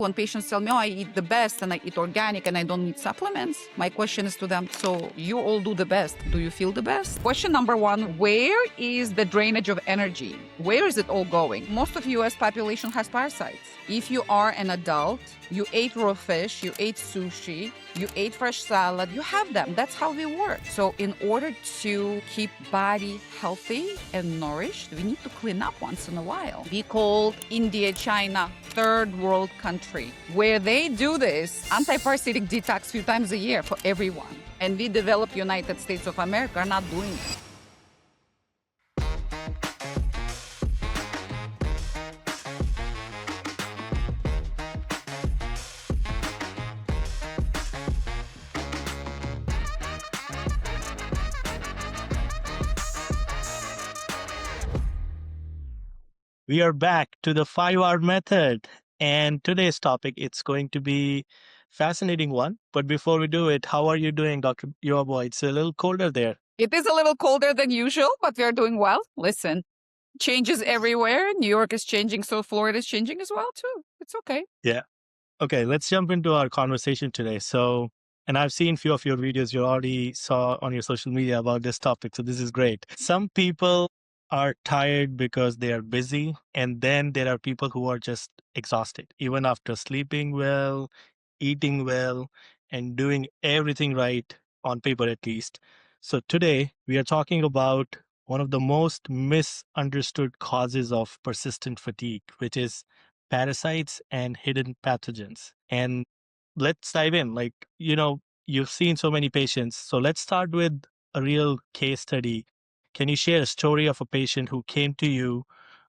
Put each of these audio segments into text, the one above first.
When patients tell me, oh, I eat the best and I eat organic and I don't need supplements, my question is to them, so you all do the best. Do you feel the best? Question number one, where is the drainage of energy? Where is it all going? Most of US population has parasites. If you are an adult, you ate raw fish, you ate sushi, you ate fresh salad, you have them. That's how they work. So in order to keep body healthy and nourished, we need to clean up once in a while. We called India, China, third world country, where they do this anti-parasitic detox few times a year for everyone. And we developed United States of America are not doing it. We are back to the 5-hour method. And today's topic, it's going to be fascinating one. But before we do it, how are you doing, Dr. Yuabova? It's a little colder there. It is a little colder than usual, but we are doing well. Listen, changes everywhere. New York is changing, so Florida is changing as well, too. It's okay. Yeah. Okay, let's jump into our conversation today. So, and I've seen a few of your videos you already saw on your social media about this topic. So this is great. Some people are tired because they are busy. And then there are people who are just exhausted, even after sleeping well, eating well, and doing everything right on paper at least. So today we are talking about one of the most misunderstood causes of persistent fatigue, which is parasites and hidden pathogens. And let's dive in. You've seen so many patients. So let's start with a real case study. Can you share a story of a patient who came to you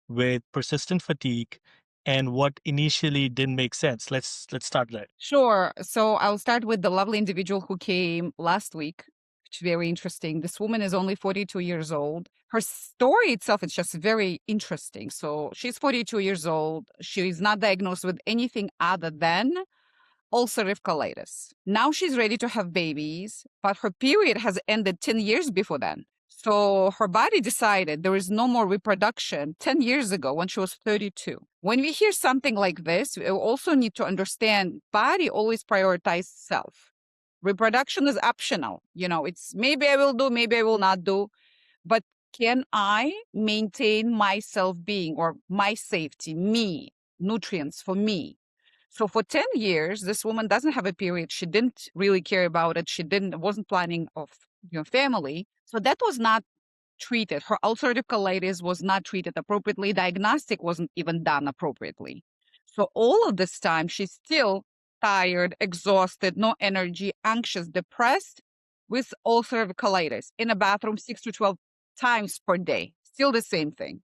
with persistent fatigue and what initially didn't make sense? Let's start there. Sure. So I'll start with the lovely individual who came last week. It's very interesting. This woman is only 42 years old. Her story itself is just very interesting. So she's 42 years old. She is not diagnosed with anything other than ulcerative colitis. Now she's ready to have babies, but her period has ended 10 years before then. So her body decided there is no more reproduction 10 years ago when she was 32. When we hear something like this, we also need to understand body always prioritizes self. Reproduction is optional. It's maybe I will do, maybe I will not do. But can I maintain my self-being or my safety, me, nutrients for me? So for 10 years, this woman doesn't have a period. She didn't really care about it. Wasn't planning of family. So that was not treated. Her ulcerative colitis was not treated appropriately. Diagnostic wasn't even done appropriately. So all of this time, she's still tired, exhausted, no energy, anxious, depressed with ulcerative colitis in a bathroom 6 to 12 times per day. Still the same thing.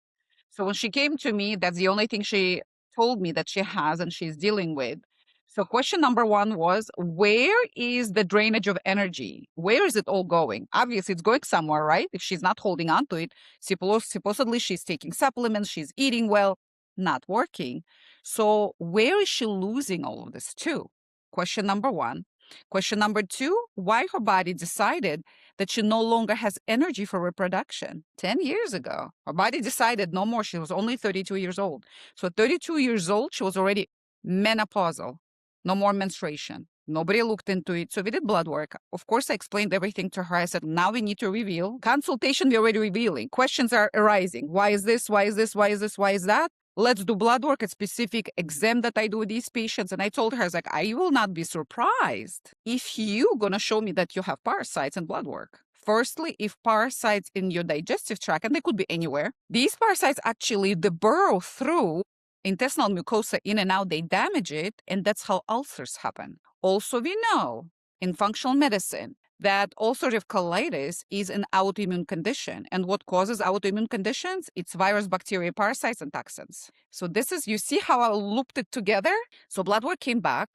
So when she came to me, that's the only thing she told me that she has and she's dealing with. So question number one was, where is the drainage of energy? Where is it all going? Obviously, it's going somewhere, right? If she's not holding on to it, supposedly she's taking supplements, she's eating well, not working. So where is she losing all of this to? Question number one. Question number two, why her body decided that she no longer has energy for reproduction. 10 years ago, her body decided no more. She was only 32 years old. So 32 years old, she was already menopausal. No more menstruation. Nobody looked into it. So we did blood work. Of course, I explained everything to her. I said, now we need to reveal. Consultation, we're already revealing. Questions are arising. Why is this? Why is this? Why is this? Why is that? Let's do blood work, a specific exam that I do with these patients. And I told her, I was like, I will not be surprised if you're going to show me that you have parasites in blood work. Firstly, if parasites in your digestive tract, and they could be anywhere, these parasites actually, they burrow through intestinal mucosa in and out, they damage it, and that's how ulcers happen. Also, we know in functional medicine that ulcerative colitis is an autoimmune condition. And what causes autoimmune conditions? It's virus, bacteria, parasites, and toxins. So this is, you see how I looped it together? So blood work came back.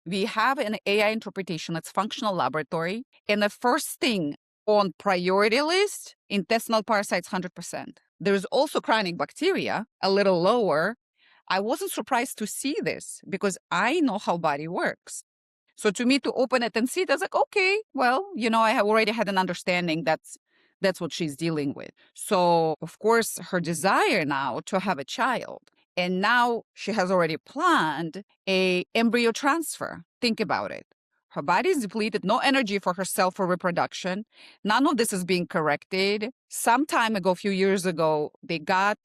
We have an AI interpretation, it's functional laboratory. And the first thing on priority list, intestinal parasites, 100%. There's also chronic bacteria, a little lower. I wasn't surprised to see this because I know how body works. So to me, to open it and see it, I was like, okay, well, I have already had an understanding that's what she's dealing with. So, of course, her desire now to have a child. And now she has already planned a embryo transfer. Think about it. Her body is depleted, no energy for herself for reproduction. None of this is being corrected. Some time ago, a few years ago, they got,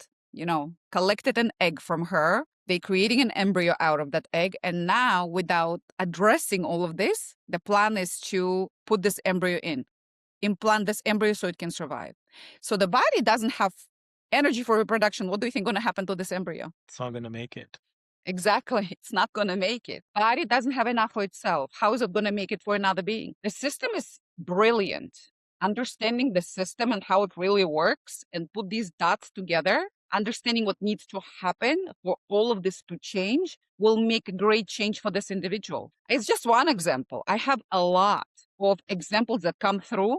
collected an egg from her. They creating an embryo out of that egg. And now, without addressing all of this, the plan is to put this embryo in, implant this embryo so it can survive. So the body doesn't have energy for reproduction. What do you think going to happen to this embryo? It's not going to make it. Exactly. It's not going to make it. Body doesn't have enough for itself. How is it going to make it for another being? The system is brilliant. Understanding the system and how it really works and put these dots together, understanding what needs to happen for all of this to change will make a great change for this individual. It's just one example. I have a lot of examples that come through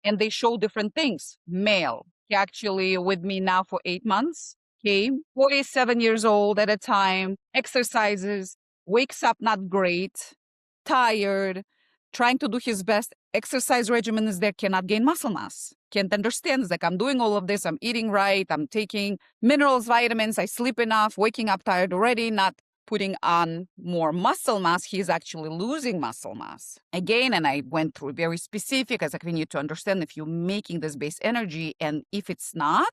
and they show different things. Male, he actually with me now for 8 months. Came 47 years old at a time, exercises, wakes up not great, tired, trying to do his best. Exercise regimen is there, cannot gain muscle mass. Can't understand. It's like, I'm doing all of this. I'm eating right. I'm taking minerals, vitamins. I sleep enough, waking up tired already, not putting on more muscle mass. He's actually losing muscle mass. Again, and I went through very specific, as like we need to understand if you're making this base energy and if it's not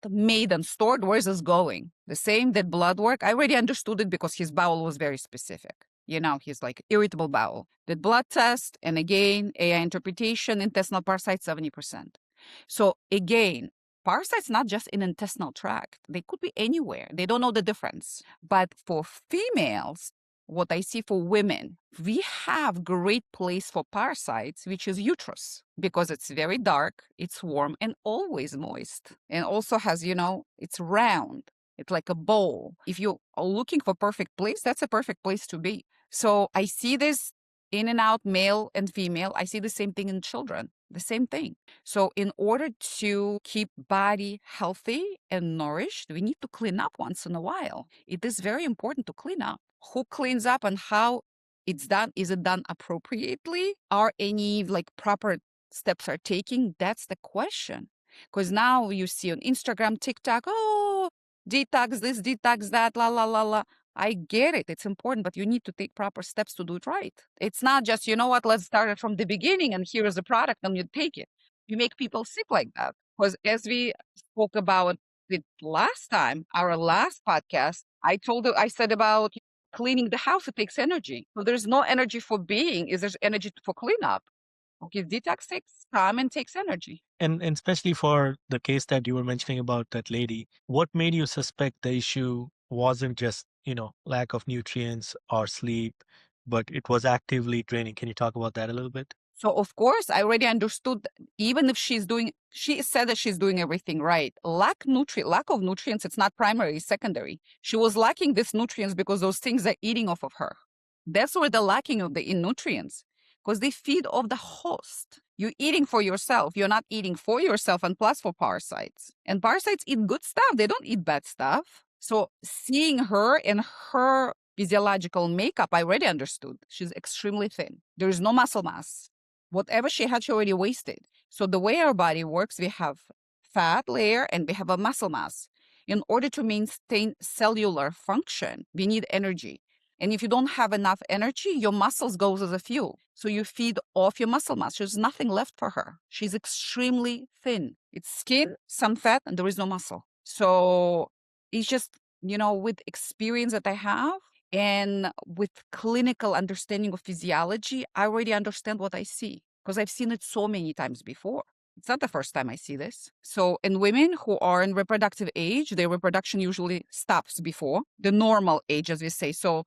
made and stored, where is this going? The same that blood work, I already understood it because his bowel was very specific. He's like irritable bowel. The blood test, and again, AI interpretation, intestinal parasites, 70%. So again, parasites not just in intestinal tract. They could be anywhere. They don't know the difference. But for females, what I see for women, we have great place for parasites, which is uterus, because it's very dark, it's warm, and always moist. And also has, it's round. It's like a bowl. If you are looking for perfect place, that's a perfect place to be. So I see this in and out, male and female. I see the same thing in children, the same thing. So in order to keep body healthy and nourished, we need to clean up once in a while. It is very important to clean up. Who cleans up and how it's done? Is it done appropriately? Are any proper steps are taking? That's the question. Because now you see on Instagram, TikTok, oh, detox this, detox that, la, la, la, la. I get it. It's important, but you need to take proper steps to do it right. It's not just, let's start it from the beginning and here is the product and you take it. You make people sick like that. Because as we spoke about it last time, our last podcast, I said about cleaning the house, it takes energy. So there's no energy for being, there's energy for cleanup. Okay, detox takes time and takes energy. And especially for the case that you were mentioning about that lady, what made you suspect the issue wasn't just, lack of nutrients or sleep, but it was actively draining? Can you talk about that a little bit? So of course, I already understood, even if she said that she's doing everything right. Lack of nutrients, it's not primary, it's secondary. She was lacking these nutrients because those things are eating off of her. That's where the lacking of the nutrients, because they feed off the host. You're eating for yourself. You're not eating for yourself and plus for parasites. And parasites eat good stuff. They don't eat bad stuff. So seeing her and her physiological makeup, I already understood. She's extremely thin. There is no muscle mass. Whatever she had, she already wasted. So the way our body works, we have fat layer and we have a muscle mass. In order to maintain cellular function, we need energy. And if you don't have enough energy, your muscles goes as a fuel. So you feed off your muscle mass. There's nothing left for her. She's extremely thin. It's skin, some fat, and there is no muscle. So it's just, with experience that I have, and with clinical understanding of physiology, I already understand what I see because I've seen it so many times before. It's not the first time I see this. So in women who are in reproductive age, their reproduction usually stops before the normal age, as we say. So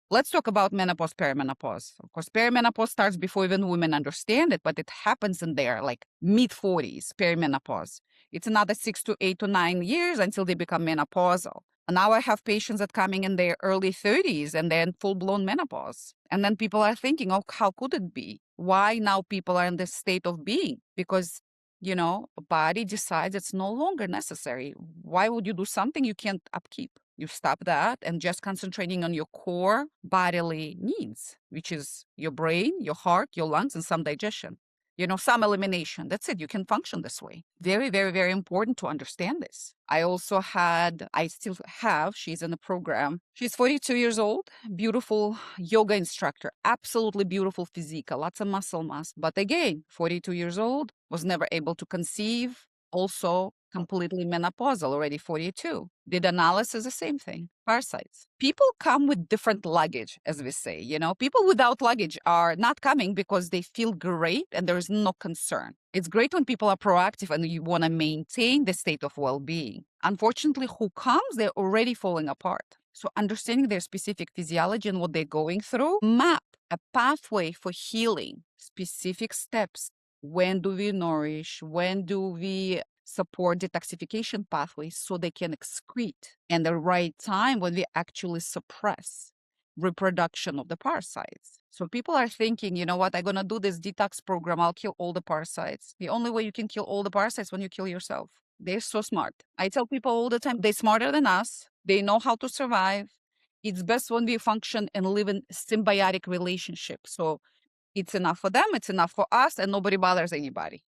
let's talk about menopause, perimenopause. Of course, perimenopause starts before even women understand it, but it happens in their mid-40s, perimenopause. It's another 6 to 8 to 9 years until they become menopausal. And now I have patients that coming in their early 30s and then full-blown menopause. And then people are thinking, oh, how could it be? Why now people are in this state of being? Because, body decides it's no longer necessary. Why would you do something you can't upkeep? You stop that and just concentrating on your core bodily needs, which is your brain, your heart, your lungs, and some digestion. some elimination. That's it. You can function this way. Very, very, very important to understand this. I still have, she's in the program. She's 42 years old, beautiful yoga instructor, absolutely beautiful physique, lots of muscle mass. But again, 42 years old, was never able to conceive, also completely menopausal, already 42. Did analysis, the same thing. Parasites. People come with different luggage, as we say. People without luggage are not coming because they feel great and there is no concern. It's great when people are proactive and you want to maintain the state of well-being. Unfortunately, who comes, they're already falling apart. So understanding their specific physiology and what they're going through, map a pathway for healing, specific steps. When do we nourish? When do we support detoxification pathways so they can excrete? And the right time when we actually suppress reproduction of the parasites. So people are thinking, you know what, I'm going to do this detox program. I'll kill all the parasites. The only way you can kill all the parasites when you kill yourself. They're so smart. I tell people all the time, they're smarter than us. They know how to survive. It's best when we function and live in symbiotic relationship. So it's enough for them, it's enough for us, and nobody bothers anybody.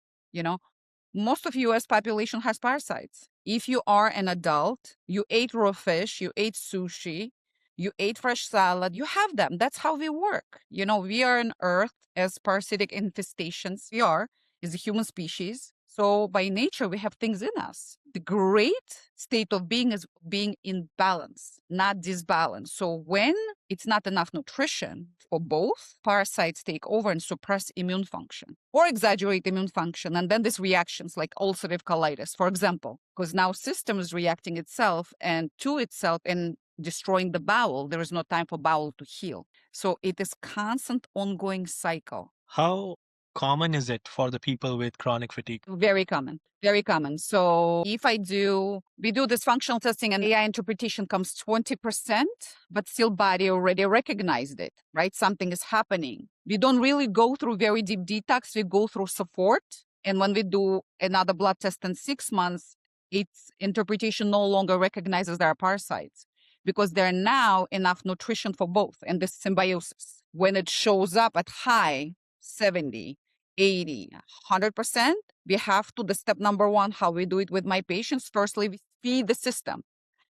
Most of US population has parasites. If you are an adult, you ate raw fish, you ate sushi, you ate fresh salad, you have them. That's how we work. We are on Earth as parasitic infestations. We are, is a human species. So by nature, we have things in us. The great state of being is being in balance, not disbalance. So when it's not enough nutrition for both, parasites take over and suppress immune function or exaggerate immune function. And then these reactions like ulcerative colitis, for example, because now system is reacting itself and to itself and destroying the bowel. There is no time for bowel to heal. So it is constant ongoing cycle. How common is it for the people with chronic fatigue? Very common. Very common. So we do this functional testing and AI interpretation comes 20%, but still body already recognized it, right? Something is happening. We don't really go through very deep detox. We go through support. And when we do another blood test in 6 months, its interpretation no longer recognizes there are parasites because there are now enough nutrition for both and this symbiosis. When it shows up at high 70, 80, 100%, we have to, the step number one, how we do it with my patients. Firstly, we feed the system.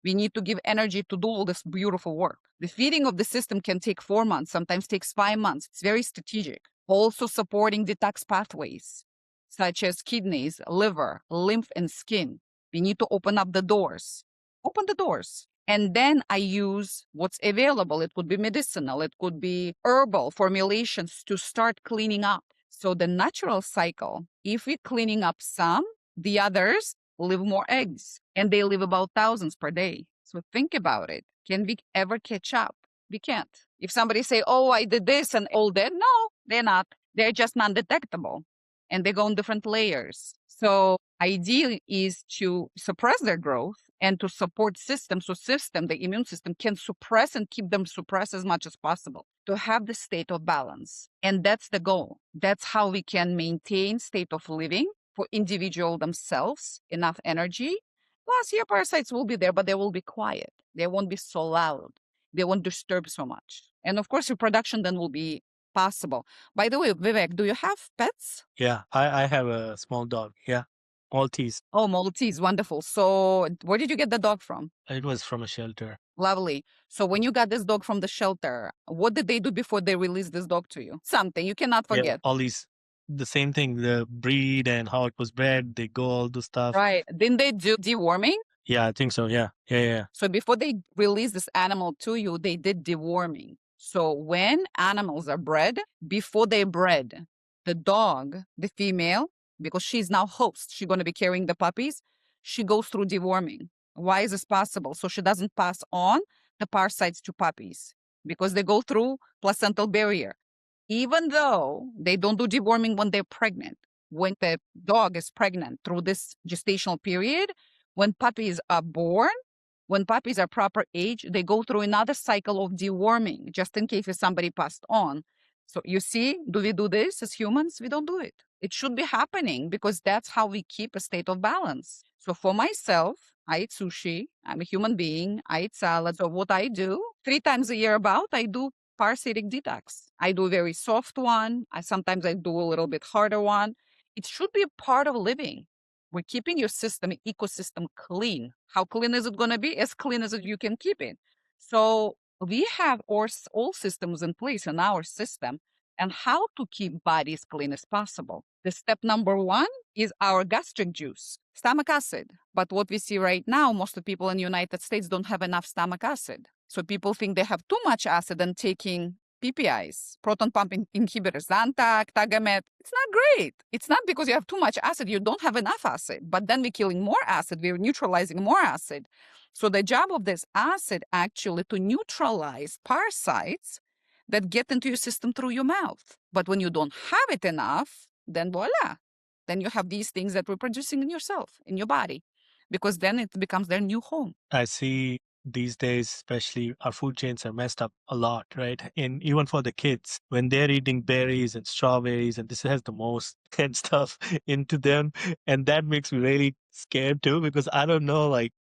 We need to give energy to do all this beautiful work. The feeding of the system can take 4 months, sometimes takes 5 months. It's very strategic. Also supporting detox pathways, such as kidneys, liver, lymph, and skin. We need to open up the doors. Open the doors. And then I use what's available. It could be medicinal. It could be herbal formulations to start cleaning up. So the natural cycle, if we're cleaning up some, the others live more eggs and they live about thousands per day. So think about it. Can we ever catch up? We can't. If somebody say, oh, I did this and all that, no, they're not. They're just non-detectable and they go in different layers. So ideal is to suppress their growth and to support systems. So the immune system can suppress and keep them suppressed as much as possible to have the state of balance. And that's the goal. That's how we can maintain state of living for individual themselves, enough energy. Plus, your parasites will be there, but they will be quiet. They won't be so loud. They won't disturb so much. And of course, reproduction then will be possible. By the way, Vivek, do you have pets? Yeah, I have a small dog. Yeah, Maltese. Oh, Maltese, wonderful. So where did you get the dog from? It was from a shelter. Lovely. So when you got this dog from the shelter, what did they do before they released this dog to you? Something you cannot Yeah, forget. all these, the same thing, the breed and how it was bred, they go all the stuff. Right. Didn't they do deworming? Yeah, I think so. Yeah. So before they release this animal to you, they did deworming. So when animals are bred, before they bred, the dog, the female, because she's now host, she's going to be carrying the puppies, she goes through deworming. Why is this possible? So she doesn't pass on the parasites to puppies because they go through placental barrier. Even though they don't do deworming when they're pregnant, when the dog is pregnant through this gestational period, when puppies are born, when puppies are proper age, they go through another cycle of deworming, just in case if somebody passed on. So you see, do we do this as humans? We don't do it. It should be happening because that's how we keep a state of balance. So for myself, I eat sushi. I'm a human being. I eat salad. So what I do 3 times a year I do parasitic detox. I do a very soft one. Sometimes I do a little bit harder one. It should be a part of living. We're keeping your system, ecosystem clean. How clean is it going to be? As clean as you can keep it. So we have all systems in place in our system and how to keep body as clean as possible. The step number one is our gastric juice, stomach acid. But what we see right now, most of the people in the United States don't have enough stomach acid. So people think they have too much acid and taking PPIs, proton pump inhibitors, Zantac, Tagamet. It's not great. It's not because you have too much acid, you don't have enough acid. But then we're killing more acid, we're neutralizing more acid. So the job of this acid actually to neutralize parasites that get into your system through your mouth. But when you don't have it enough, then voila, then you have these things that we're producing in yourself, in your body, because then it becomes their new home. I see these days, especially our food chains are messed up a lot, right? And even for the kids, when they're eating berries and strawberries, and this has the most and stuff into them. And that makes me really scared too, because I don't know, like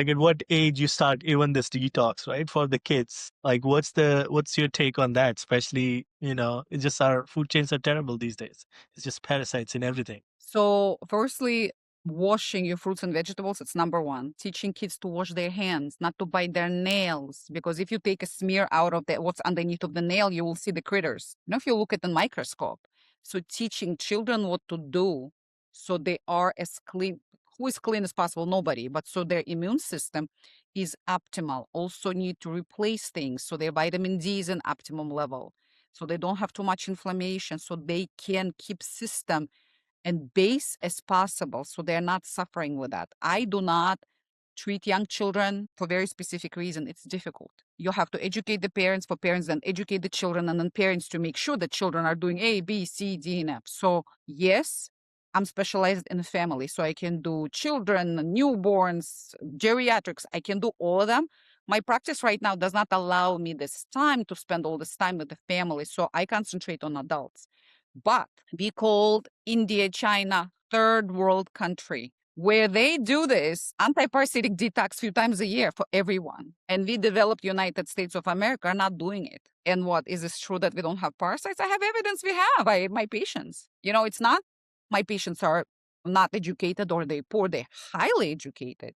at what age you start even this detox, right? For the kids. Like what's your take on that? Especially, it's just our food chains are terrible these days. It's just parasites in everything. So, firstly, washing your fruits and vegetables, it's number one. Teaching kids to wash their hands, not to bite their nails, because if you take a smear out of what's underneath of the nail, you will see the critters. If you look at the microscope. So, teaching children what to do so they are as clean, who is clean as possible? Nobody, but so their immune system is optimal. Also, need to replace things so their vitamin D is an optimum level, so they don't have too much inflammation, so they can keep system and base as possible so they're not suffering with that. I do not treat young children for very specific reason. It's difficult. You have to educate the parents, for parents then educate the children, and then parents to make sure that children are doing A, B, C, D, and F. So yes, I'm specialized in family. So I can do children, newborns, geriatrics. I can do all of them. My practice right now does not allow me this time to spend all this time with the family. So I concentrate on adults. But we called India, China, third world country, where they do this anti-parasitic detox few times a year for everyone. And we developed United States of America are not doing it. And what, is this true that we don't have parasites? I have evidence we have. My patients. It's not my patients are not educated or they're poor, they're highly educated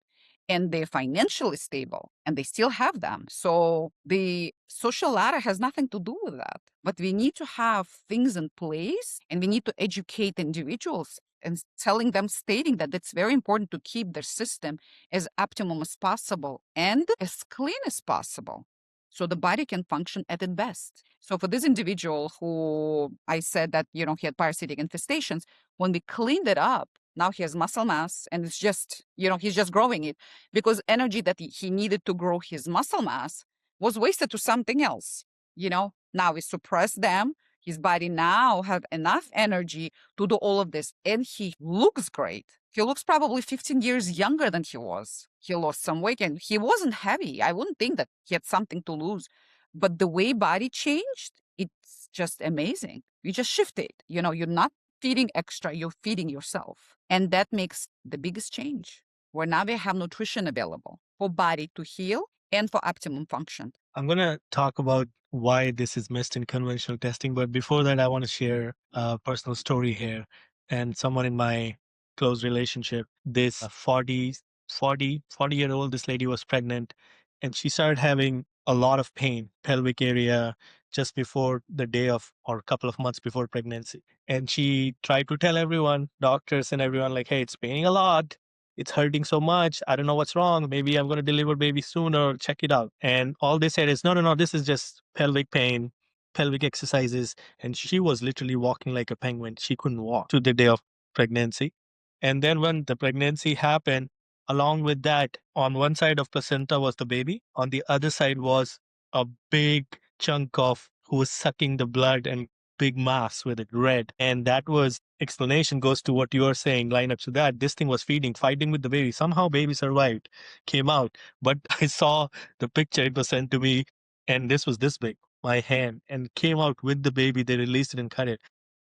and they're financially stable and they still have them. So the social ladder has nothing to do with that. But we need to have things in place and we need to educate individuals and telling them, stating that it's very important to keep their system as optimum as possible and as clean as possible so the body can function at its best. So for this individual who I said that, he had parasitic infestations, when we cleaned it up, now he has muscle mass and it's just, he's just growing it because energy that he needed to grow his muscle mass was wasted to something else. Now we suppress them. His body now have enough energy to do all of this. And he looks great. He looks probably 15 years younger than he was. He lost some weight and he wasn't heavy. I wouldn't think that he had something to lose. But the way body changed, it's just amazing. You just shift it. You're not feeding extra, you're feeding yourself. And that makes the biggest change, where now we have nutrition available for body to heal and for optimum function. I'm going to talk about why this is missed in conventional testing. But before that, I want to share a personal story here. And someone in my close relationship, this 40-year-old, this lady was pregnant and she started having a lot of pain, pelvic area, just before the day of or a couple of months before pregnancy. And she tried to tell everyone, doctors and everyone, like, hey, it's paining a lot. It's hurting so much. I don't know what's wrong. Maybe I'm going to deliver baby sooner. Check it out. And all they said is, no, no, no, this is just pelvic pain, pelvic exercises. And she was literally walking like a penguin. She couldn't walk to the day of pregnancy. And then when the pregnancy happened, along with that, on one side of placenta was the baby. On the other side was a big chunk of who was sucking the blood and big mass with it red. And that was explanation goes to what you are saying, line up to that. This thing was fighting with the baby. Somehow baby survived, came out. But I saw the picture, it was sent to me, and this was this big, my hand, and came out with the baby. They released it and cut it.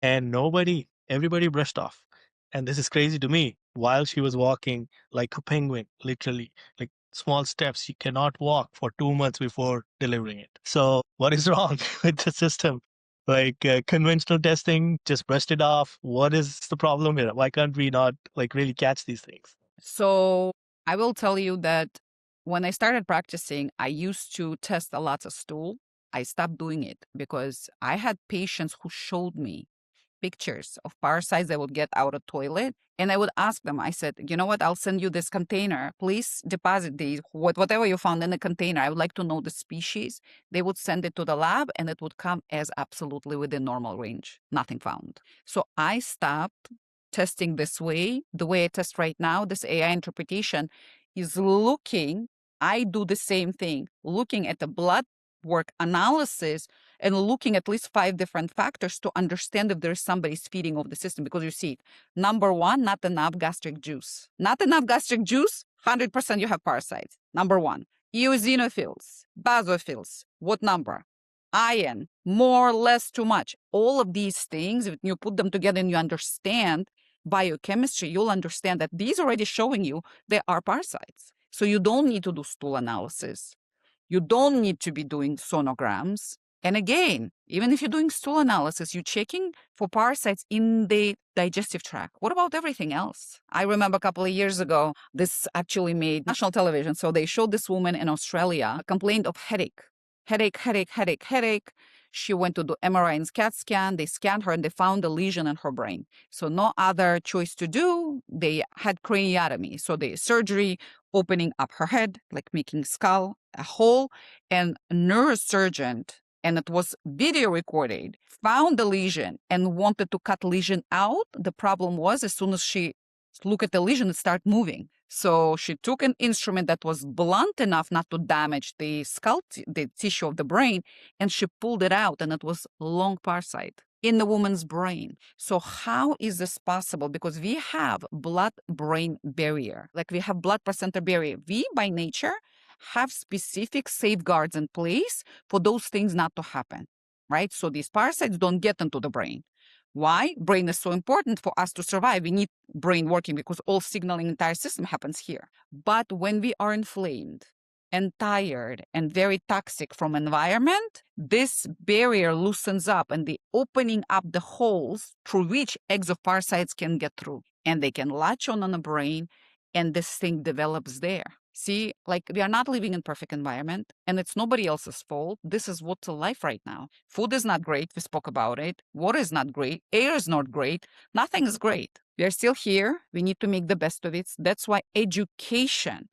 And everybody brushed off. And this is crazy to me. While she was walking like a penguin, literally, like small steps. You cannot walk for 2 months before delivering it. So what is wrong with the system? Like conventional testing, just brushed it off. What is the problem here? Why can't we not like really catch these things? So I will tell you that when I started practicing, I used to test a lot of stool. I stopped doing it because I had patients who showed me pictures of parasites that would get out of toilet. And I would ask them, I said, you know what, I'll send you this container. Please deposit these, whatever you found in the container. I would like to know the species. They would send it to the lab and it would come as absolutely within normal range. Nothing found. So I stopped testing this way. The way I test right now, this AI interpretation is looking, I do the same thing, looking at the blood work analysis and looking at least 5 different factors to understand if there's somebody's feeding of the system. Because you see, number one, not enough gastric juice. Not enough gastric juice, 100% you have parasites. Number one. Eosinophils, basophils, what number? Iron, more, less, too much. All of these things, if you put them together and you understand biochemistry, you'll understand that these already showing you they are parasites. So you don't need to do stool analysis. You don't need to be doing sonograms. And again, even if you're doing stool analysis, you're checking for parasites in the digestive tract. What about everything else? I remember a couple of years ago, this actually made national television. So they showed this woman in Australia complained of headache. Headache. She went to do MRI and CAT scan. They scanned her and they found a lesion in her brain. So no other choice to do. They had craniotomy. So the surgery, opening up her head, like making skull a hole, and a neurosurgeon, and it was video recorded, found the lesion and wanted to cut lesion out. The problem was as soon as she looked at the lesion, it started moving. So she took an instrument that was blunt enough not to damage the skull, the tissue of the brain, and she pulled it out, and it was long parasite in the woman's brain. So how is this possible? Because we have blood-brain barrier, like we have blood placenta barrier. We, by nature, have specific safeguards in place for those things not to happen, right? So these parasites don't get into the brain. Why? Brain is so important for us to survive. We need brain working because all signaling entire system happens here. But when we are inflamed and tired and very toxic from environment, this barrier loosens up and the opening up the holes through which eggs of parasites can get through. And they can latch on the brain and this thing develops there. See, like we are not living in perfect environment and it's nobody else's fault. This is what's life right now. Food is not great. We spoke about it. Water is not great. Air is not great. Nothing is great. We are still here. We need to make the best of it. That's why education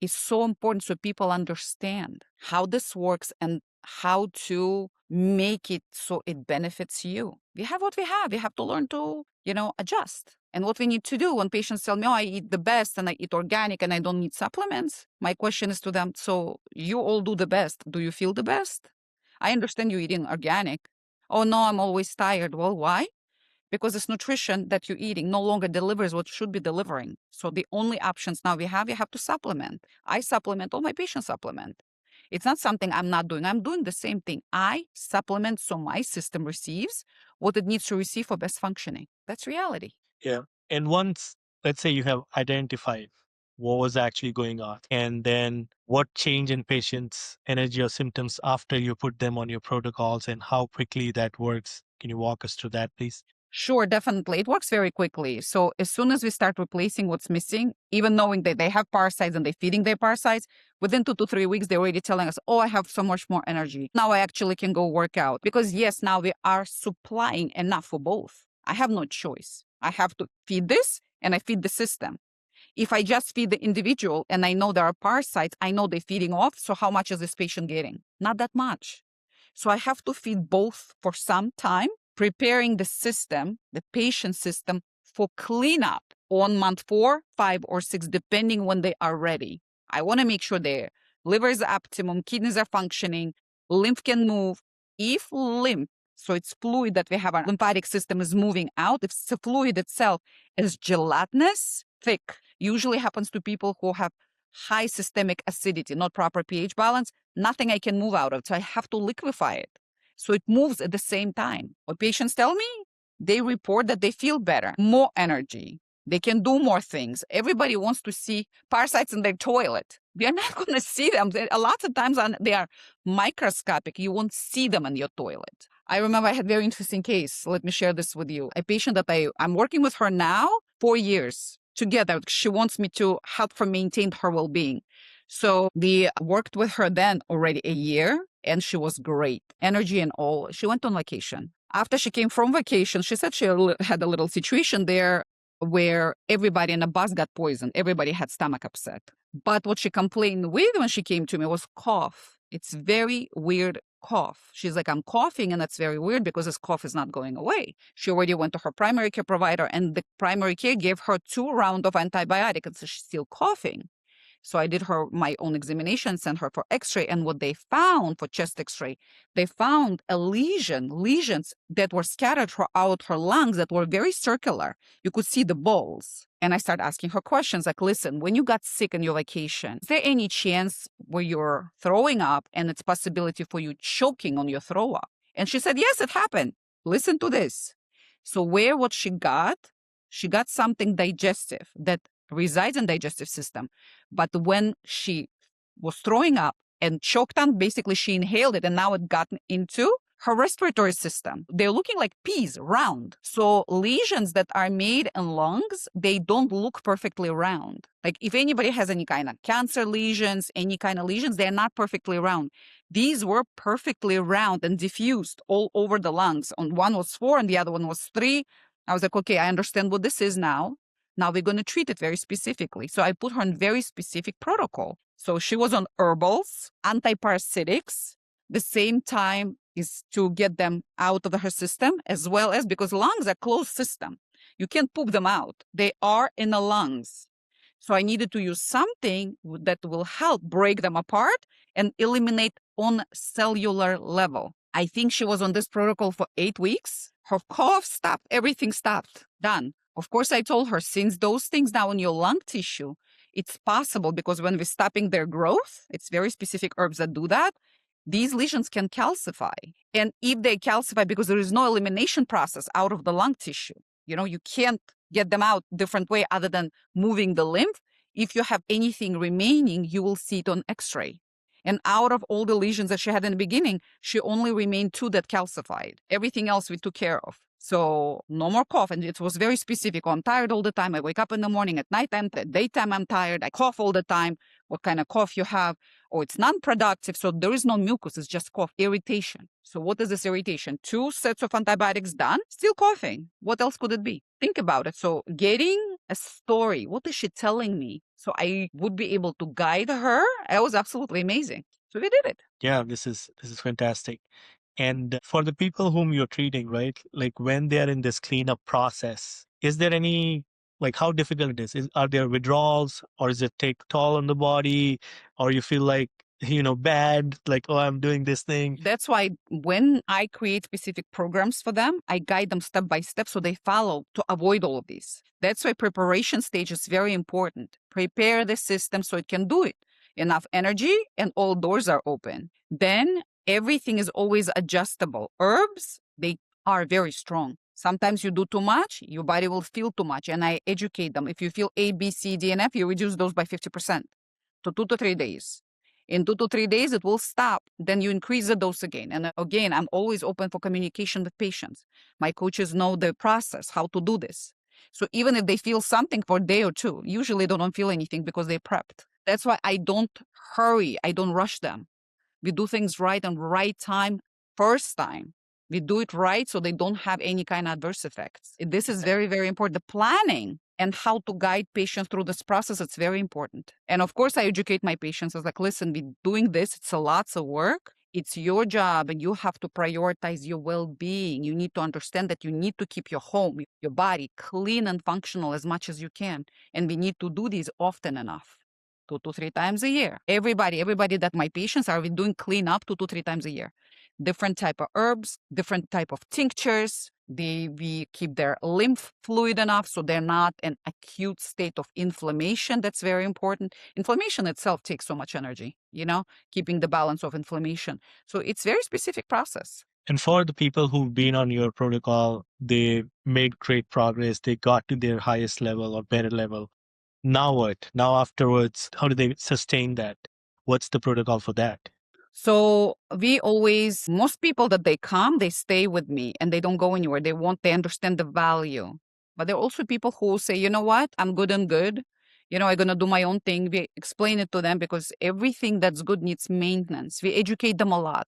is so important so people understand how this works and how to make it so it benefits you. We have what we have. We have to learn to, adjust. And what we need to do when patients tell me, oh, I eat the best and I eat organic and I don't need supplements, my question is to them, so you all do the best. Do you feel the best? I understand you eating organic. Oh, no, I'm always tired. Well, why? Because this nutrition that you're eating no longer delivers what should be delivering. So the only options now we have to supplement. I supplement, all my patients supplement. It's not something I'm not doing. I'm doing the same thing. I supplement so my system receives what it needs to receive for best functioning. That's reality. Yeah. And once, let's say you have identified what was actually going on, and then what change in patients' energy or symptoms after you put them on your protocols and how quickly that works. Can you walk us through that, please? Sure, definitely. It works very quickly. So as soon as we start replacing what's missing, even knowing that they have parasites and they're feeding their parasites, within 2 to 3 weeks, they're already telling us, oh, I have so much more energy. Now I actually can go work out. Because yes, now we are supplying enough for both. I have no choice. I have to feed this and I feed the system. If I just feed the individual and I know there are parasites, I know they're feeding off. So how much is this patient getting? Not that much. So I have to feed both for some time, preparing the system, the patient system, for cleanup on month 4, 5, or 6, depending when they are ready. I want to make sure their liver is optimum, kidneys are functioning, lymph can move. If lymph, so it's fluid that we have, our lymphatic system is moving out, if the fluid itself is gelatinous, thick, usually happens to people who have high systemic acidity, not proper pH balance, nothing I can move out of. So I have to liquefy it. So it moves at the same time. What patients tell me, they report that they feel better, more energy. They can do more things. Everybody wants to see parasites in their toilet. You're not going to see them. A lot of times they are microscopic. You won't see them in your toilet. I remember I had a very interesting case. Let me share this with you. A patient that I'm working with her now, 4 years together. She wants me to help her maintain her well-being. So we worked with her then already a year, and she was great. Energy and all. She went on vacation. After she came from vacation, she said she had a little situation there where everybody in the bus got poisoned. Everybody had stomach upset. But what she complained with when she came to me was cough. It's very weird cough. She's like, I'm coughing, and that's very weird because this cough is not going away. She already went to her primary care provider, and the primary care gave her 2 rounds of antibiotic, and so she's still coughing. So I did my own examination, sent her for x-ray, and what they found for chest x-ray, they found lesions that were scattered throughout her lungs that were very circular. You could see the balls. And I started asking her questions like, listen, when you got sick on your vacation, is there any chance where you're throwing up and it's possibility for you choking on your throw up? And she said, yes, it happened. Listen to this. So what she got something digestive that resides in digestive system. But when she was throwing up and choked on, basically she inhaled it and now it got into her respiratory system. They're looking like peas, round. So lesions that are made in lungs, they don't look perfectly round. Like if anybody has any kind of cancer lesions, any kind of lesions, they're not perfectly round. These were perfectly round and diffused all over the lungs. On one was 4 and the other one was 3. I was like, okay, I understand what this is now. Now we're going to treat it very specifically. So I put her on very specific protocol. So she was on herbals, antiparasitics. The same time is to get them out of her system, as well as because lungs are closed system. You can't poop them out. They are in the lungs. So I needed to use something that will help break them apart and eliminate on cellular level. I think she was on this protocol for 8 weeks. Her cough stopped. Everything stopped. Done. Of course, I told her, since those things now in your lung tissue, it's possible because when we're stopping their growth, it's very specific herbs that do that, these lesions can calcify. And if they calcify because there is no elimination process out of the lung tissue, you can't get them out different way other than moving the lymph. If you have anything remaining, you will see it on x-ray. And out of all the lesions that she had in the beginning, she only remained 2 that calcified. Everything else we took care of. So no more cough. And it was very specific. I'm tired all the time. I wake up in the morning, at nighttime, at daytime, I'm tired. I cough all the time. What kind of cough you have? Oh, it's non-productive. So there is no mucus. It's just cough, irritation. So what is this irritation? 2 sets of antibiotics done, still coughing. What else could it be? Think about it. So getting a story. What is she telling me? So I would be able to guide her. It was absolutely amazing. So we did it. Yeah, this is fantastic. And for the people whom you're treating, right? Like when they are in this cleanup process, is there any, like how difficult it is? Are there withdrawals, or does it take toll on the body, or you feel like, bad, like, oh, I'm doing this thing? That's why when I create specific programs for them, I guide them step by step so they follow to avoid all of these. That's why preparation stage is very important. Prepare the system so it can do it. Enough energy and all doors are open. Then everything is always adjustable. Herbs, they are very strong. Sometimes you do too much, your body will feel too much. And I educate them. If you feel A, B, C, D, and F, you reduce those by 50% to 2 to 3 days. In 2 to 3 days, it will stop. Then you increase the dose again. And again, I'm always open for communication with patients. My coaches know the process, how to do this. So even if they feel something for a day or 2, usually they don't feel anything because they prepped. That's why I don't hurry. I don't rush them. We do things right and right time, first time. We do it right so they don't have any kind of adverse effects. This is very, very important. The planning and how to guide patients through this process, it's very important. And of course, I educate my patients. I was like, listen, we're doing this. It's a lots of work. It's your job and you have to prioritize your well-being. You need to understand that you need to keep your home, your body clean and functional as much as you can. And we need to do this often enough. 2 to 3 times a year. Everybody that my patients are doing cleanup 2 to 3 times a year. Different type of herbs, different type of tinctures. We keep their lymph fluid enough so they're not in acute state of inflammation. That's very important. Inflammation itself takes so much energy, keeping the balance of inflammation. So it's very specific process. And for the people who've been on your protocol, they made great progress. They got to their highest level or better level. Now what? Now afterwards, how do they sustain that? What's the protocol for that? So we always, most people that they come, they stay with me and they don't go anywhere. They understand the value. But there are also people who say, you know what, I'm good and good. I'm going to do my own thing. We explain it to them because everything that's good needs maintenance. We educate them a lot.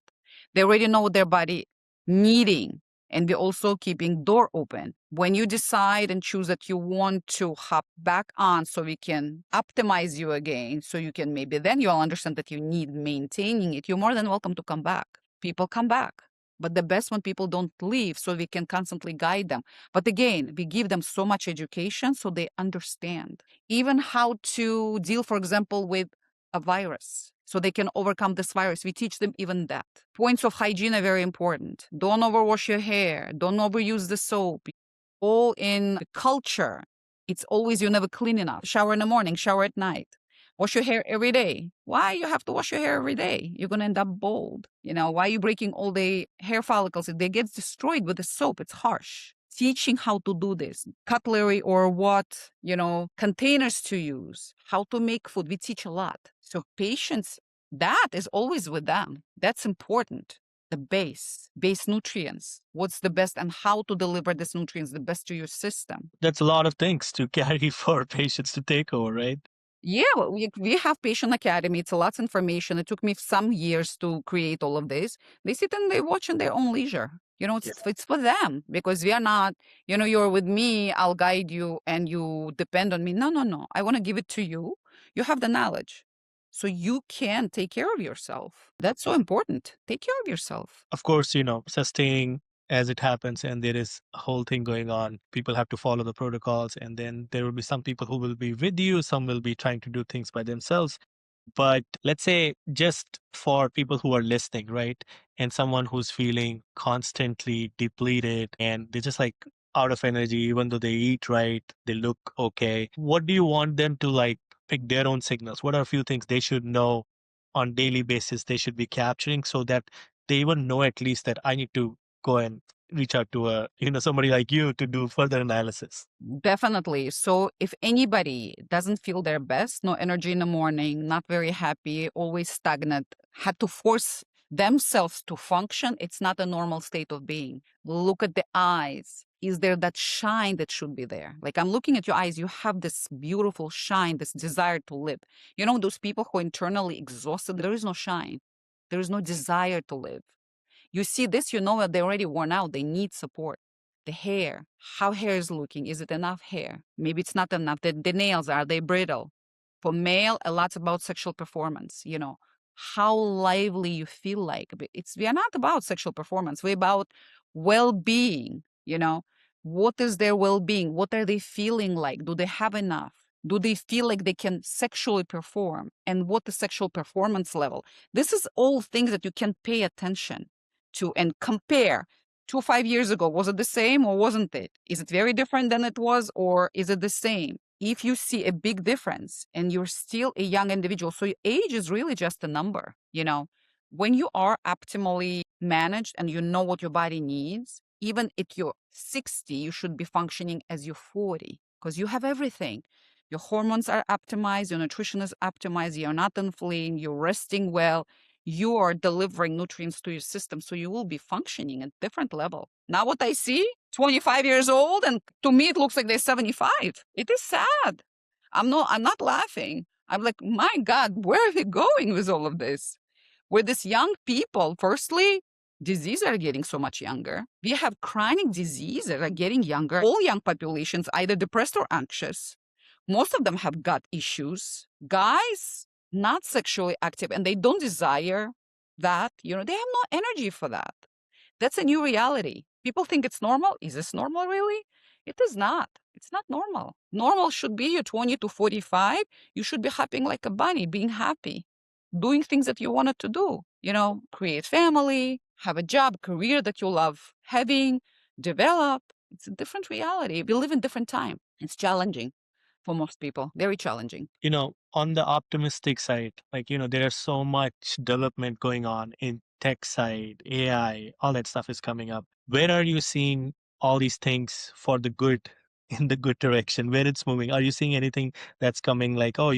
They already know what their body needing. And we're also keeping door open. When you decide and choose that you want to hop back on so we can optimize you again, so you can maybe then you'll understand that you need maintaining it, you're more than welcome to come back. People come back. But the best when people don't leave so we can constantly guide them. But again, we give them so much education so they understand. Even how to deal, for example, with a virus so they can overcome this virus. We teach them even that. Points of hygiene are very important. Don't overwash your hair. Don't overuse the soap. All in the culture. It's always you never clean enough. Shower in the morning, shower at night. Wash your hair every day. Why you have to wash your hair every day? You're gonna end up bald. Why are you breaking all the hair follicles? They get destroyed with the soap. It's harsh. Teaching how to do this, cutlery or what, containers to use, how to make food. We teach a lot. So patients, that is always with them. That's important. The base nutrients, what's the best and how to deliver these nutrients the best to your system. That's a lot of things to carry for patients to take over, right? Yeah, well, we have Patient Academy. It's a lot of information. It took me some years to create all of this. They sit and they watch in their own leisure. It's for them because we are not, you're with me, I'll guide you and you depend on me. No, no, no. I want to give it to you. You have the knowledge. So you can take care of yourself. That's so important. Take care of yourself. Of course, sustaining as it happens and there is a whole thing going on. People have to follow the protocols, and then there will be some people who will be with you, some will be trying to do things by themselves. But let's say just for people who are listening, right? And someone who's feeling constantly depleted and they're just like out of energy, even though they eat right, they look okay. What do you want them to like pick their own signals? What are a few things they should know on daily basis they should be capturing so that they even know at least that I need to go and reach out to somebody like you to do further analysis? Definitely. So if anybody doesn't feel their best, no energy in the morning, not very happy, always stagnant, had to force themselves to function, it's not a normal state of being. Look at the eyes. Is there that shine that should be there? Like I'm looking at your eyes, you have this beautiful shine, this desire to live. Those people who are internally exhausted, there is no shine. There is no desire to live. You see this, you know that they're already worn out. They need support. The hair, how hair is looking. Is it enough hair? Maybe it's not enough. The nails, are they brittle? For male, a lot about sexual performance, how lively you feel like. We are not about sexual performance. We're about well-being, What is their well-being? What are they feeling like? Do they have enough? Do they feel like they can sexually perform? And what the sexual performance level? This is all things that you can pay attention to and compare. 5 years ago, was it the same or wasn't it? Is it very different than it was or is it the same? If you see a big difference and you're still a young individual, so your age is really just a number, when you are optimally managed and you know what your body needs, even at your 60, you should be functioning as you're 40 because you have everything. Your hormones are optimized, your nutrition is optimized, you're not inflamed, you're resting well, you are delivering nutrients to your system, so you will be functioning at a different level. Now what I see, 25 years old, and to me it looks like they're 75. It is sad. I'm not laughing. I'm like, my God, where are we going with all of this? With these young people, firstly, diseases are getting so much younger. We have chronic diseases that are getting younger. All young populations, either depressed or anxious. Most of them have gut issues. Guys, not sexually active, and they don't desire that. They have no energy for that. That's a new reality. People think it's normal. Is this normal, really? It is not. It's not normal. Normal should be you're 20 to 45. You should be hopping like a bunny, being happy, doing things that you wanted to do. Create family, have a job, career that you love having, develop. It's a different reality. We live in different time. It's challenging for most people, very challenging. On the optimistic side, like, there is so much development going on in tech side, AI, all that stuff is coming up. Where are you seeing all these things for the good in the good direction, where it's moving? Are you seeing anything that's coming like, oh,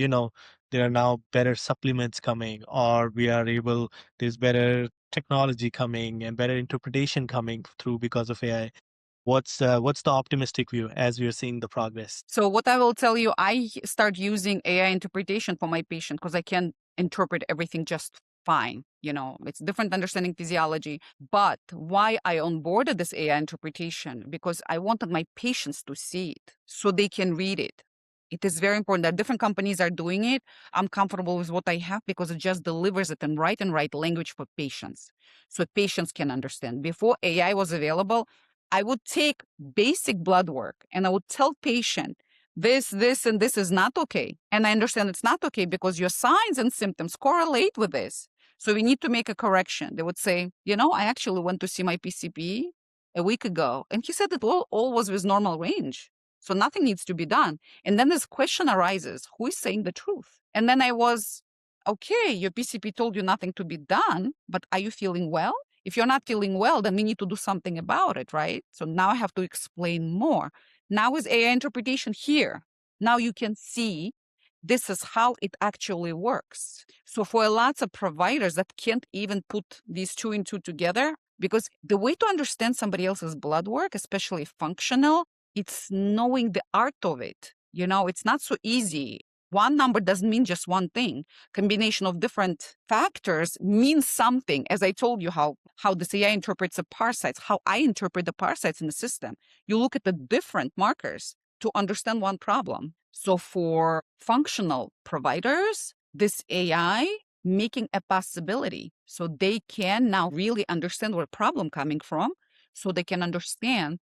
there are now better supplements coming, or there's better technology coming and better interpretation coming through because of AI? What's the optimistic view as we are seeing the progress? So what I will tell you, I start using AI interpretation for my patient because I can interpret everything just fine. It's different understanding physiology. But why I onboarded this AI interpretation? Because I wanted my patients to see it so they can read it. It is very important that different companies are doing it. I'm comfortable with what I have because it just delivers it in right language for patients. So patients can understand. Before AI was available, I would take basic blood work and I would tell patient this, and this is not okay. And I understand it's not okay because your signs and symptoms correlate with this. So we need to make a correction. They would say, I actually went to see my PCP a week ago and he said it all was with normal range. So nothing needs to be done. And then this question arises, who is saying the truth? And then I was, okay, your PCP told you nothing to be done, but are you feeling well? If you're not feeling well, then we need to do something about it, right? So now I have to explain more. Now is AI interpretation here. Now you can see this is how it actually works. So for lots of providers that can't even put these two and two together, because the way to understand somebody else's blood work, especially functional, it's knowing the art of it. It's not so easy. One number doesn't mean just one thing. Combination of different factors means something. As I told you how this AI interprets the parasites, how I interpret the parasites in the system. You look at the different markers to understand one problem. So for functional providers, this AI making a possibility. So they can now really understand where problem coming from. So they can understand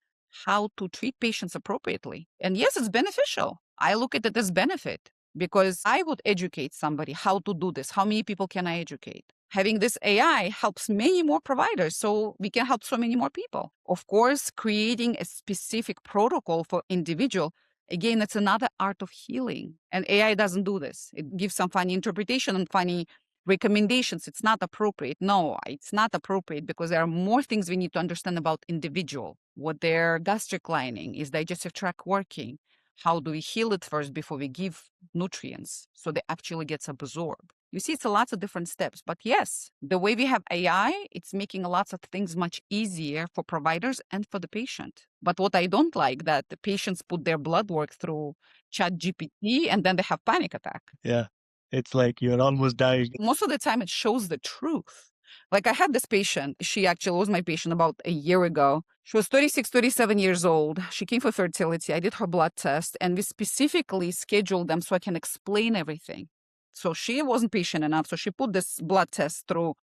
how to treat patients appropriately. And yes, it's beneficial. I look at it as benefit because I would educate somebody how to do this. How many people can I educate? Having this AI helps many more providers, so we can help so many more people. Of course, creating a specific protocol for individual, again, it's another art of healing. And AI doesn't do this. It gives some funny interpretation and funny recommendations. It's not appropriate. No, it's not appropriate because there are more things we need to understand about individual. What their gastric lining, is digestive tract working? How do we heal it first before we give nutrients so they actually gets absorbed? You see, it's a lots of different steps. But yes, the way we have AI, it's making lots of things much easier for providers and for the patient. But what I don't like that the patients put their blood work through Chat GPT and then they have panic attack. Yeah. It's like you're almost dying. Most of the time it shows the truth. Like I had this patient, she actually was my patient about a year ago. She was 36, 37 years old. She came for fertility. I did her blood test and we specifically scheduled them so I can explain everything. So she wasn't patient enough. So she put this blood test through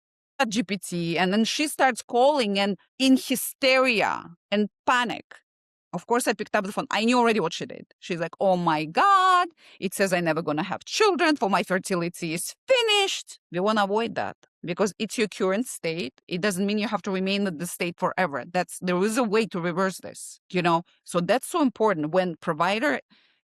GPT and then she starts calling and in hysteria and panic. Of course, I picked up the phone. I knew already what she did. She's like, oh my God, it says I'm never going to have children, for my fertility is finished. We want to avoid that because it's your current state. It doesn't mean you have to remain in the state forever. There is a way to reverse this, So that's so important when provider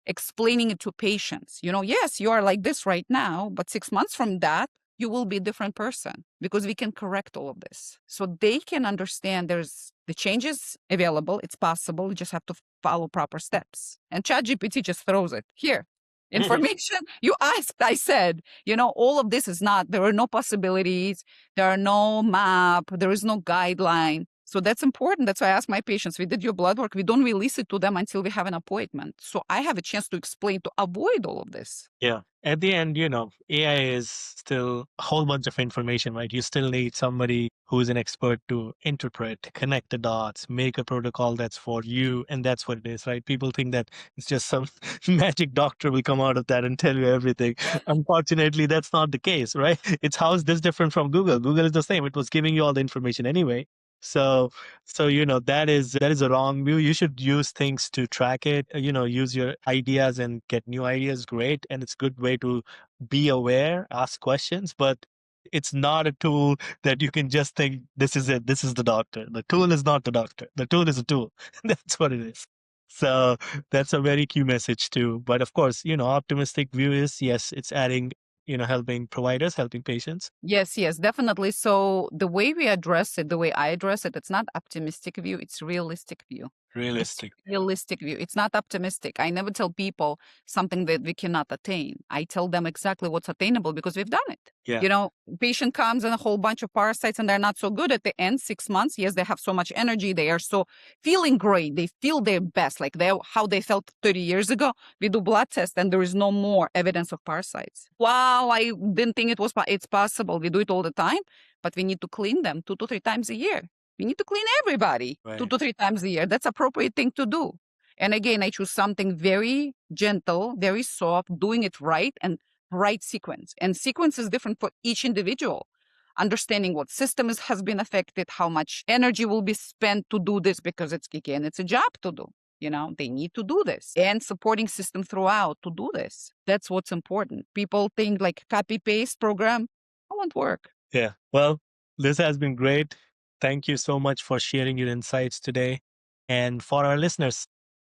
explaining it to patients. Yes, you are like this right now, but 6 months from that, you will be a different person because we can correct all of this. So they can understand there's the changes available. It's possible. You just have to follow proper steps. And ChatGPT just throws it here. Information you asked, I said, all of this is not, there are no possibilities. There are no map. There is no guideline. So that's important. That's why I ask my patients, we did your blood work. We don't release it to them until we have an appointment. So I have a chance to explain to avoid all of this. Yeah. At the end, AI is still a whole bunch of information, right? You still need somebody who's an expert to interpret, connect the dots, make a protocol that's for you. And that's what it is, right? People think that it's just some magic doctor will come out of that and tell you everything. Unfortunately, that's not the case, right? It's how is this different from Google? Google is the same. It was giving you all the information anyway. So that is a wrong view. You should use things to track it. Use your ideas and get new ideas. Great, and it's a good way to be aware, ask questions. But it's not a tool that you can just think this is it. This is the doctor. The tool is not the doctor. The tool is a tool. That's what it is. So that's a very key message too. But of course, optimistic view is yes, it's adding, helping providers, helping patients. Yes, definitely. So the way we address it, the way I address it, it's not optimistic view, it's realistic view. Realistic. Realistic view. It's not optimistic. I never tell people something that we cannot attain. I tell them exactly what's attainable because we've done it. Yeah. You know, patient comes and a whole bunch of parasites and they're not so good at the end, 6 months. Yes, they have so much energy. They are so feeling great. They feel their best, like how they felt 30 years ago. We do blood tests and there is no more evidence of parasites. Wow, I didn't think it's possible. We do it all the time, but we need to clean them 2 to 3 times a year. We need to clean everybody Right. 2 to 3 times a year. That's appropriate thing to do. And again, I choose something very gentle, very soft, doing it right and right sequence. And sequence is different for each individual. Understanding what has been affected, how much energy will be spent to do this, because it's a job to do. You know, they need to do this, and supporting system throughout to do this. That's what's important. People think like copy paste program. It won't work. Yeah. Well, this has been great. Thank you so much for sharing your insights today. And for our listeners,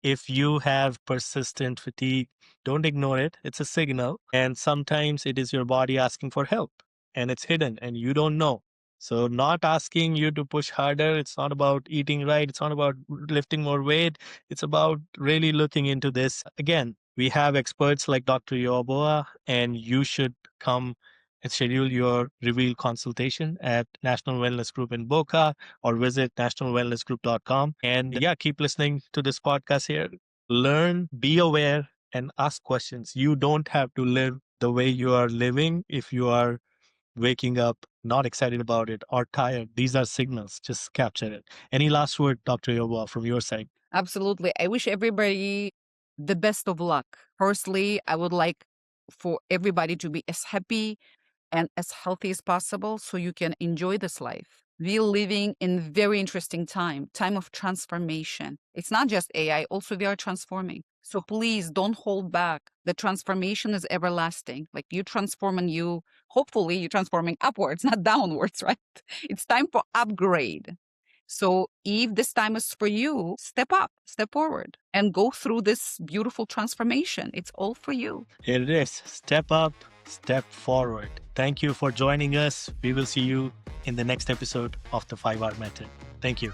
if you have persistent fatigue, don't ignore it. It's a signal. And sometimes it is your body asking for help and it's hidden and you don't know. So, not asking you to push harder. It's not about eating right. It's not about lifting more weight. It's about really looking into this. Again, we have experts like Dr. Yuabova, and you should come and schedule your reveal consultation at National Wellness Group in Boca or visit nationalwellnessgroup.com. And yeah, keep listening to this podcast here. Learn, be aware, and ask questions. You don't have to live the way you are living if you are waking up not excited about it or tired. These are signals. Just capture it. Any last word, Dr. Yoba, from your side? Absolutely. I wish everybody the best of luck. Firstly, I would like for everybody to be as happy and as healthy as possible so you can enjoy this life. We're living in very interesting time of transformation. It's not just AI, also we are transforming. So please don't hold back. The transformation is everlasting. Like you transform and hopefully you're transforming upwards, not downwards, right? It's time for upgrade. So if this time is for you, step up, step forward, and go through this beautiful transformation. It's all for you. Here it is. Step up, step forward. Thank you for joining us. We will see you in the next episode of the 5-Hour Method. Thank you.